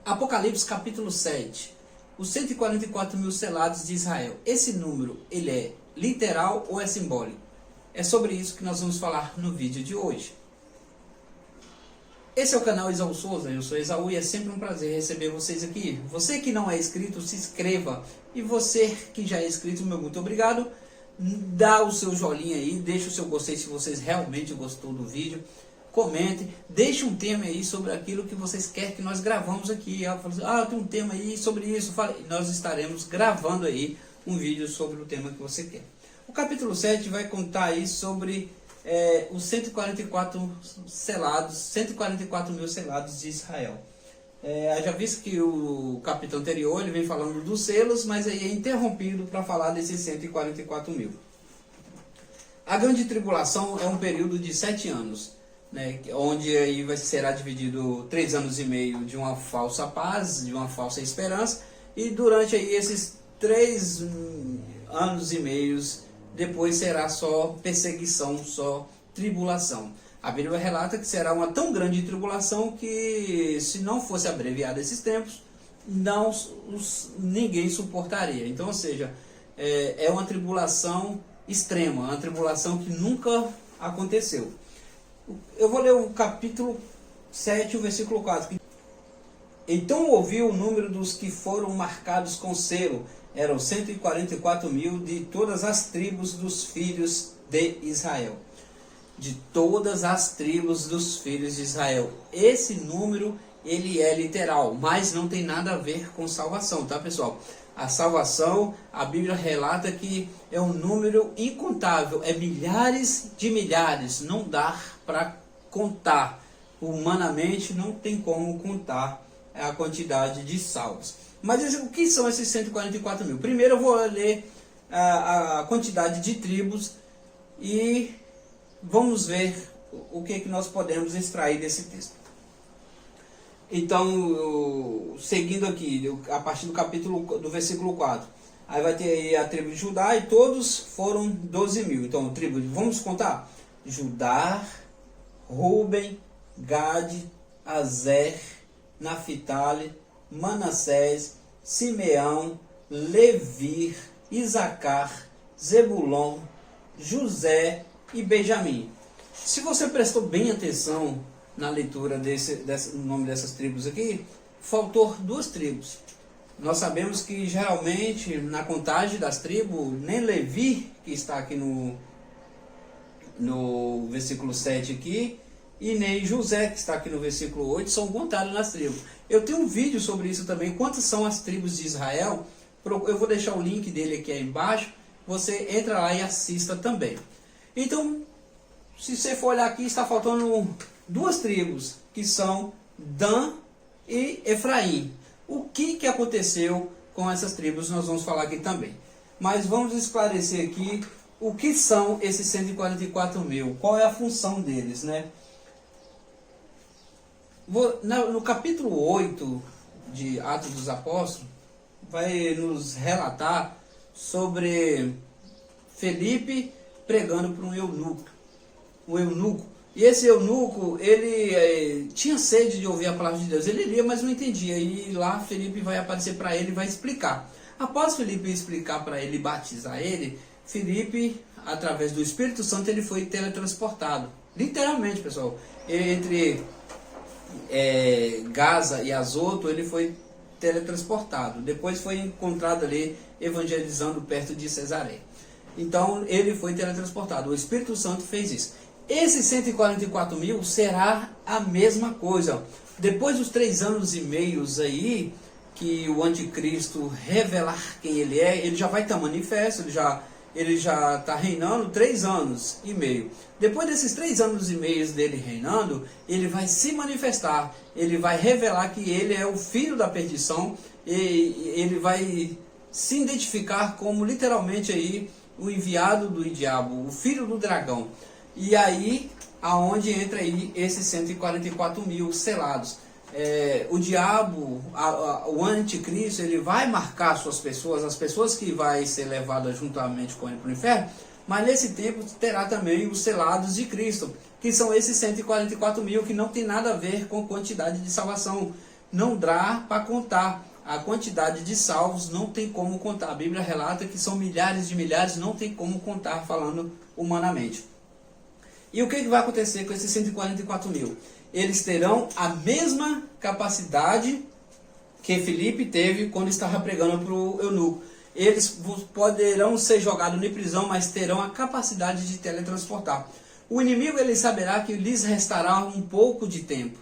Apocalipse capítulo 7. Os 144 mil selados de Israel. Esse número, ele é literal ou é simbólico? É sobre isso que nós vamos falar no vídeo de hoje. Esse é o canal Esaú Souza, eu sou Esaú e é sempre um prazer receber vocês aqui. Você que não é inscrito, se inscreva. E você que já é inscrito, meu muito obrigado. Dá o seu joinha aí, deixa o seu gostei se vocês realmente gostou do vídeo. Comente, deixe um tema aí sobre aquilo que vocês querem que nós gravamos aqui. Eu tenho um tema aí sobre isso. Nós estaremos gravando aí um vídeo sobre o tema que você quer. O capítulo 7 vai contar aí sobre os 144 selados, 144 mil selados de Israel. Já visto que o capítulo anterior ele vem falando dos selos, mas aí é interrompido para falar desses 144 mil. A grande tribulação é um período de 7 anos, né, onde aí será dividido 3 anos e meio de uma falsa paz, de uma falsa esperança, e durante aí esses 3 anos e meios, depois será só perseguição, só tribulação. A Bíblia relata que será uma tão grande tribulação que, se não fosse abreviado esses tempos, ninguém suportaria. Então, ou seja, é uma tribulação extrema, uma tribulação que nunca aconteceu. Eu vou ler o capítulo 7, o versículo 4. Então ouvi o número dos que foram marcados com selo. Eram 144 mil de todas as tribos dos filhos de Israel. De todas as tribos dos filhos de Israel. Esse número, ele é literal, mas não tem nada a ver com salvação, tá, pessoal? A salvação, a Bíblia relata que é um número incontável, é milhares de milhares, não dá para contar. Humanamente não tem como contar a quantidade de salvos. Mas o que são esses 144 mil? Primeiro eu vou ler a quantidade de tribos e vamos ver o que nós podemos extrair desse texto. Então, seguindo aqui, a partir do versículo 4, aí vai ter aí a tribo de Judá e todos foram 12 mil. Então, vamos contar? Judá, Ruben, Gade, Azer, Naphtali, Manassés, Simeão, Levi, Isacar, Zebulon, José e Benjamim. Se você prestou bem atenção na leitura no nome dessas tribos aqui, faltou 2 tribos. Nós sabemos que geralmente na contagem das tribos, nem Levi, que está aqui no versículo 7 aqui, e nem José, que está aqui no versículo 8, são contados nas tribos. Eu tenho um vídeo sobre isso também, quantas são as tribos de Israel. Eu vou deixar o link dele aqui embaixo, você entra lá e assista também. Então, se você for olhar aqui, está faltando 2 tribos, que são Dan e Efraim. O que aconteceu com essas tribos, nós vamos falar aqui também. Mas vamos esclarecer aqui o que são esses 144 mil, qual é a função deles, né? No capítulo 8 de Atos dos Apóstolos, vai nos relatar sobre Felipe pregando para um eunuco. E esse eunuco, ele tinha sede de ouvir a palavra de Deus. Ele lia, mas não entendia. E lá Felipe vai aparecer para ele e vai explicar. Após Felipe explicar para ele e batizar ele, Felipe, através do Espírito Santo, ele foi teletransportado. Literalmente, pessoal. Entre Gaza e Azoto, ele foi teletransportado. Depois foi encontrado ali, evangelizando perto de Cesareia. Então, ele foi teletransportado. O Espírito Santo fez isso. Esses 144 mil será a mesma coisa. Depois dos 3 anos e meios aí, que o anticristo revelar quem ele é, ele já vai estar manifesto, ele já está reinando 3 anos e meio. Depois desses 3 anos e meios dele reinando, ele vai se manifestar, ele vai revelar que ele é o filho da perdição, e ele vai se identificar como literalmente aí o enviado do diabo, o filho do dragão. E aí, aonde entra aí esses 144 mil selados. O diabo, o anticristo, ele vai marcar suas pessoas, as pessoas que vai ser levadas juntamente com ele para o inferno, mas nesse tempo terá também os selados de Cristo, que são esses 144 mil, que não tem nada a ver com quantidade de salvação, não dá para contar. A quantidade de salvos não tem como contar. A Bíblia relata que são milhares de milhares, não tem como contar falando humanamente. E o que vai acontecer com esses 144 mil? Eles terão a mesma capacidade que Filipe teve quando estava pregando para o eunuco. Eles poderão ser jogados em prisão, mas terão a capacidade de teletransportar. O inimigo ele saberá que lhes restará um pouco de tempo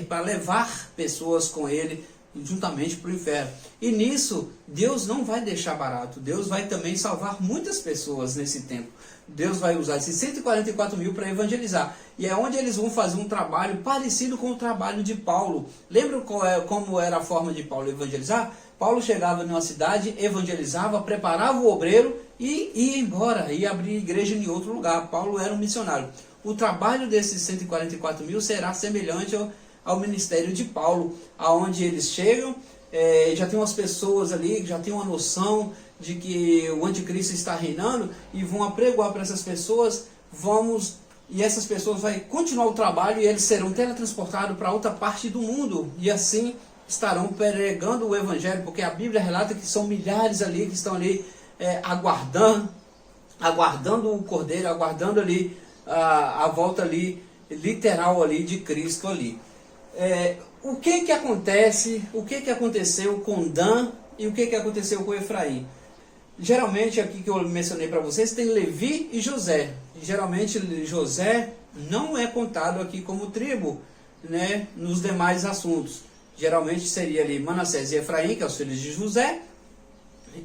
para levar pessoas com ele juntamente para o inferno. E nisso, Deus não vai deixar barato. Deus vai também salvar muitas pessoas nesse tempo. Deus vai usar esses 144 mil para evangelizar. E é onde eles vão fazer um trabalho parecido com o trabalho de Paulo. Lembra como era a forma de Paulo evangelizar? Paulo chegava numa cidade, evangelizava, preparava o obreiro e ia embora, ia abrir igreja em outro lugar. Paulo era um missionário. O trabalho desses 144 mil será semelhante ao ministério de Paulo, aonde eles chegam, já tem umas pessoas ali que já tem uma noção de que o anticristo está reinando e vão apregoar para essas pessoas, e essas pessoas vão continuar o trabalho e eles serão teletransportados para outra parte do mundo e assim estarão pregando o evangelho, porque a Bíblia relata que são milhares ali que estão ali aguardando o Cordeiro, aguardando ali a volta ali literal ali de Cristo ali. O que acontece, o que aconteceu com Dan e o que aconteceu com Efraim? Geralmente aqui que eu mencionei para vocês tem Levi e José. Geralmente José não é contado aqui como tribo, né, nos demais assuntos. Geralmente seria ali Manassés e Efraim, que são os filhos de José,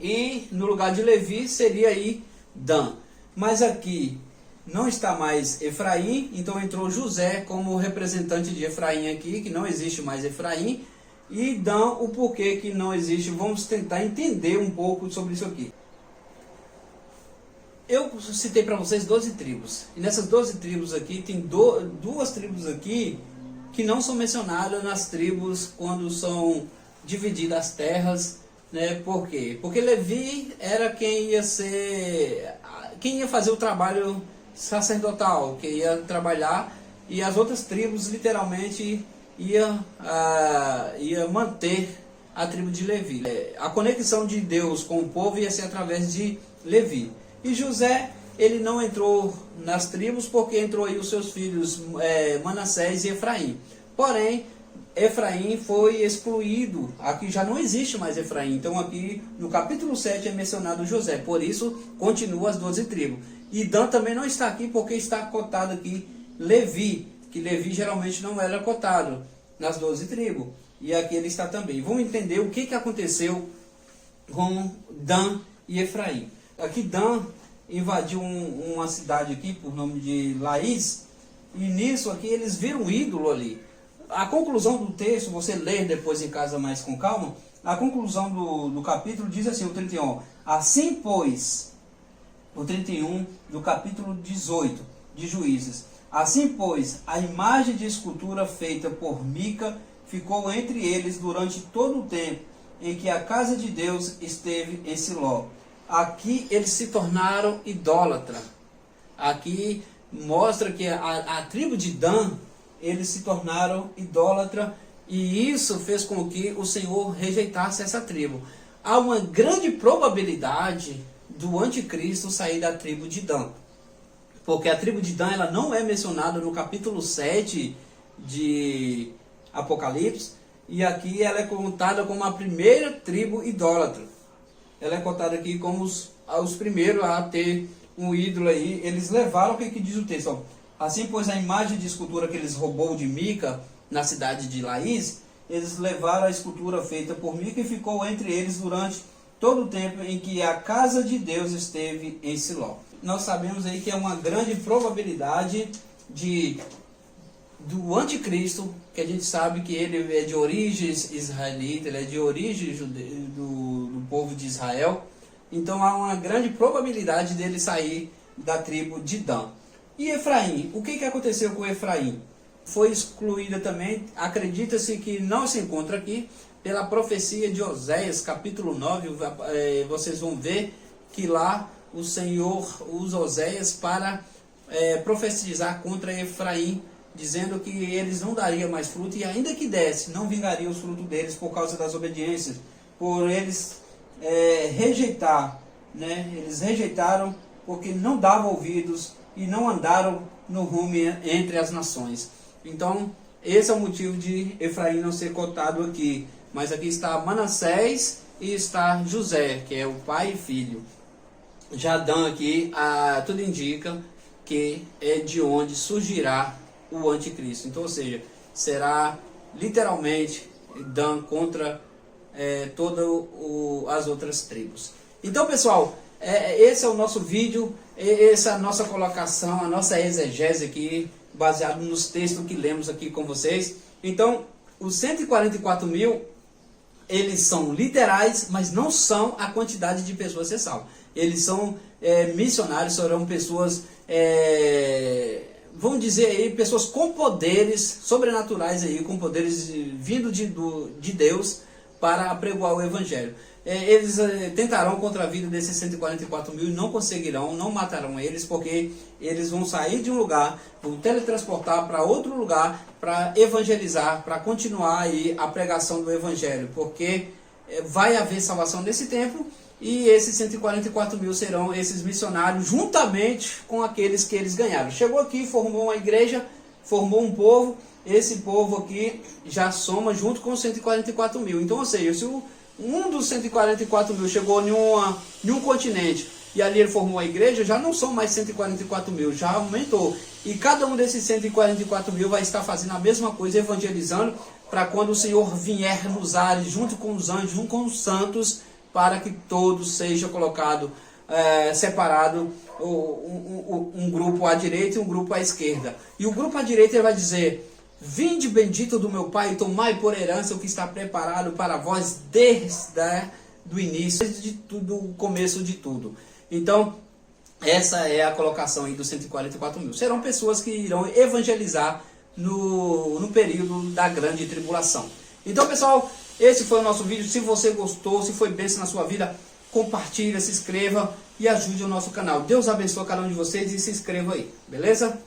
e no lugar de Levi seria aí Dan. Mas aqui não está mais Efraim, então entrou José como representante de Efraim aqui, que não existe mais Efraim, e Dan, o porquê que não existe. Vamos tentar entender um pouco sobre isso aqui. Eu citei para vocês 12 tribos, e nessas 12 tribos aqui, tem duas tribos aqui que não são mencionadas nas tribos quando são divididas as terras, né? Por quê? Porque Levi era quem ia fazer o trabalho sacerdotal, que ia trabalhar, e as outras tribos literalmente ia manter a tribo de Levi. A conexão de Deus com o povo ia ser através de Levi. E José, ele não entrou nas tribos porque entrou aí os seus filhos Manassés e Efraim. Porém, Efraim foi excluído. Aqui já não existe mais Efraim. Então aqui no capítulo 7 é mencionado José. Por isso, continua as 12 tribos. E Dan também não está aqui porque está cotado aqui Levi. Que Levi geralmente não era cotado nas 12 tribos. E aqui ele está também. Vamos entender o que aconteceu com Dan e Efraim. Aqui Dan invadiu uma cidade aqui por nome de Laís. E nisso aqui eles viram um ídolo ali. A conclusão do texto, você lê depois em casa mais com calma, a conclusão do capítulo diz assim, o 31, assim pois, o 31 do capítulo 18 de Juízes, assim pois, a imagem de escultura feita por Mica ficou entre eles durante todo o tempo em que a casa de Deus esteve em Siló. Aqui eles se tornaram idólatras. Aqui mostra que a tribo de Dan, eles se tornaram idólatras, e isso fez com que o Senhor rejeitasse essa tribo. Há uma grande probabilidade do anticristo sair da tribo de Dan, porque a tribo de Dan ela não é mencionada no capítulo 7 de Apocalipse, e aqui ela é contada como a primeira tribo idólatra. Ela é contada aqui como os primeiros a ter um ídolo aí. Eles levaram, o que diz o texto? Assim, pois, a imagem de escultura que eles roubou de Mica, na cidade de Laís, eles levaram a escultura feita por Mica e ficou entre eles durante todo o tempo em que a casa de Deus esteve em Siló. Nós sabemos aí que é uma grande probabilidade do anticristo, que a gente sabe que ele é de origens israelita, ele é de origem do povo de Israel. Então há uma grande probabilidade dele sair da tribo de Dan. E Efraim, o que aconteceu com Efraim? Foi excluída também, acredita-se que não se encontra aqui, pela profecia de Oséias, capítulo 9, vocês vão ver que lá o Senhor usa Oséias para profetizar contra Efraim, dizendo que eles não dariam mais fruto, e ainda que desse, não vingaria os frutos deles por causa das obediências, por eles rejeitar, né? Eles rejeitaram porque não davam ouvidos e não andaram no rumo entre as nações. Então, esse é o motivo de Efraim não ser cotado aqui. Mas aqui está Manassés e está José, que é o pai e filho. Já Dan aqui, tudo indica que é de onde surgirá o anticristo. Então, ou seja, será literalmente Dan contra todas as outras tribos. Então, pessoal, esse é o nosso vídeo, essa é a nossa colocação, a nossa exegese aqui, baseado nos textos que lemos aqui com vocês. Então, os 144 mil, eles são literais, mas não são a quantidade de pessoas ser salvas. Eles são missionários, serão pessoas, vamos dizer aí, pessoas com poderes sobrenaturais aí, com poderes vindo de Deus para apregoar o evangelho. Eles tentarão contra a vida desses 144 mil e não conseguirão, não matarão eles, porque eles vão sair de um lugar, vão teletransportar para outro lugar para evangelizar, para continuar aí a pregação do evangelho, porque vai haver salvação nesse tempo e esses 144 mil serão esses missionários juntamente com aqueles que eles ganharam. Chegou aqui, formou uma igreja, formou um povo, esse povo aqui já soma junto com os 144 mil. Então, ou seja, se um dos 144 mil chegou em um continente e ali ele formou a igreja, já não são mais 144 mil, já aumentou. E cada um desses 144 mil vai estar fazendo a mesma coisa, evangelizando, para quando o Senhor vier nos ares, junto com os anjos, junto com os santos, para que todos seja colocado, separado, um grupo à direita e um grupo à esquerda. E o grupo à direita ele vai dizer: vinde bendito do meu Pai, tomai por herança o que está preparado para vós desde o início, do começo de tudo. Então, essa é a colocação aí dos 144 mil. Serão pessoas que irão evangelizar no período da grande tribulação. Então, pessoal, esse foi o nosso vídeo. Se você gostou, se foi bênção na sua vida, compartilha, se inscreva e ajude o nosso canal. Deus abençoe cada um de vocês e se inscreva aí, beleza?